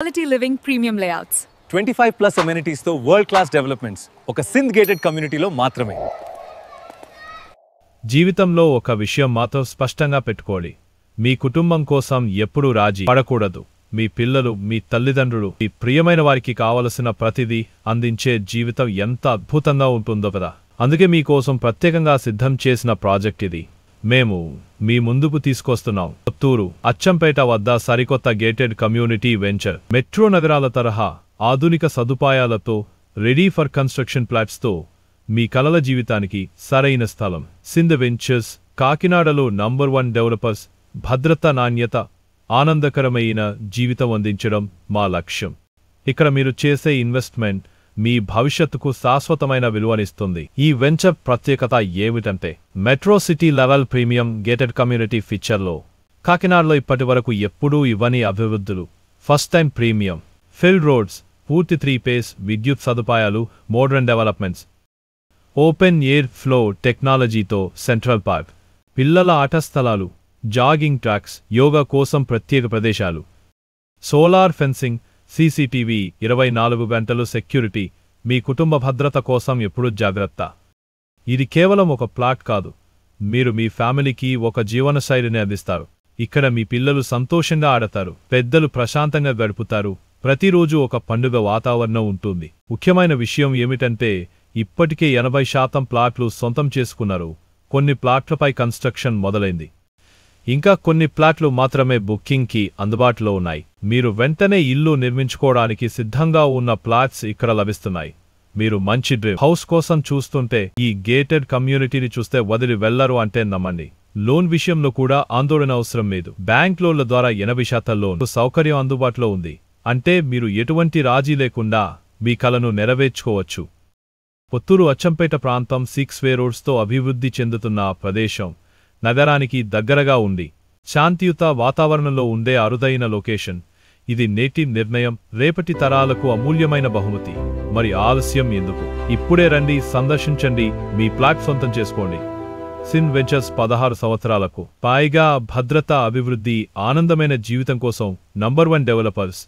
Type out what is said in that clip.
Quality living premium layouts. 25+ amenities తో world class developments ఒక Sindh gated కమ్యూనిటీలో మాత్రమే. జీవితంలో ఒక విషయం మాత్రం స్పష్టంగా పెట్టుకోవాలి. మీ కుటుంబం కోసం ఎప్పుడూ రాజీ పడకూడదు. మీ పిల్లలు, మీ తల్లిదండ్రులు, మీ ప్రియమైన వారికి కావలసిన ప్రతిదీ అందించే జీవితం ఎంత అద్భుతంగా ఉంటుందో కదా. అందుకే మీకోసం ప్రత్యేకంగా సిద్ధం చేసిన ప్రాజెక్ట్ ఇది. మేము మీ ముందుకు తీసుకొస్తున్నాం కొత్తూరు అచ్చంపేట వద్ద సరికొత్త గేటెడ్ కమ్యూనిటీ వెంచర్. మెట్రో నగరాల తరహా ఆధునిక సదుపాయాలతో, రెడీ ఫర్ కన్స్ట్రక్షన్ ప్లాట్స్తో మీ కలల జీవితానికి సరైన స్థలం. సింధ్ వెంచర్స్ కాకినాడలో నంబర్ 1 డెవలపర్స్. భద్రత, నాణ్యత, ఆనందకరమైన జీవితం అందించడం మా లక్ష్యం. ఇక్కడ మీరు చేసే ఇన్వెస్ట్మెంట్ మీ భవిష్యత్తుకు శాశ్వతమైన విలువనిస్తుంది. ఈ వెంచర్ ప్రత్యేకత ఏమిటంటే metro city level premium gated community ఫీచర్లో కాకినాడలో ఇప్పటివరకు ఎప్పుడూ ఇవ్వని అభివృద్ధులు. First time premium filled roads, పూర్తి 3 ఫేస్ విద్యుత్ సదుపాయాలు, modern developments, open air flow టెక్నాలజీతో సెంట్రల్ పార్క్, పిల్లల ఆట స్థలాలు, జాగింగ్ ట్రాక్స్, యోగా కోసం ప్రత్యేక ప్రదేశాలు, సోలార్ ఫెన్సింగ్, సీసీటీవీ, 24 గంటలు సెక్యూరిటీ. మీ కుటుంబ భద్రత కోసం ఎప్పుడూ జాగ్రత్త. ఇది కేవలం ఒక ప్లాట్ కాదు, మీరు మీ ఫ్యామిలీకి ఒక జీవనశైలిని అందిస్తారు. ఇక్కడ మీ పిల్లలు సంతోషంగా ఆడతారు, పెద్దలు ప్రశాంతంగా గడుపుతారు, ప్రతిరోజు ఒక పండుగ వాతావరణం ఉంటుంది. ముఖ్యమైన విషయం ఏమిటంటే ఇప్పటికే 80% ప్లాట్లు సొంతం చేసుకున్నారు. కొన్ని ప్లాట్లపై కన్స్ట్రక్షన్ మొదలైంది. ఇంకా కొన్ని ప్లాట్లు మాత్రమే బుకింగ్కి అందుబాటులో ఉన్నాయి. మీరు వెంటనే ఇల్లు నిర్మించుకోవడానికి సిద్ధంగా ఉన్న ప్లాట్స్ ఇక్కడ లభిస్తున్నాయి. మీరు మంచి డ్రీమ్ హౌస్ కోసం చూస్తుంటే ఈ గేటెడ్ కమ్యూనిటీని చూస్తే వదిలి వెళ్లరు అంటే నమ్మండి. లోన్ విషయంలో కూడా ఆందోళన అవసరం లేదు. బ్యాంక్ లోన్ల ద్వారా 80% లోన్ సౌకర్యం అందుబాటులో ఉంది. అంటే మీరు ఎటువంటి రాజీ లేకుండా మీ కలను నెరవేర్చుకోవచ్చు. కొత్తూరు అచ్చంపేట ప్రాంతం 6 వే రోడ్స్తో అభివృద్ధి చెందుతున్న ప్రదేశం. నగరానికి దగ్గరగా ఉంది. శాంతియుత వాతావరణంలో ఉండే అరుదైన లొకేషన్. ఇది నేటి నిర్ణయం, రేపటి తరాలకు అమూల్యమైన బహుమతి. మరి ఆలస్యం ఎందుకు? ఇప్పుడే రండి, సందర్శించండి, మీ ప్లాట్ సొంతం చేసుకోండి. సింధ్ వెంచర్స్ 16 సంవత్సరాలకు పైగా భద్రత, అభివృద్ధి, ఆనందమైన జీవితం కోసం నంబర్ 1 డెవలపర్స్.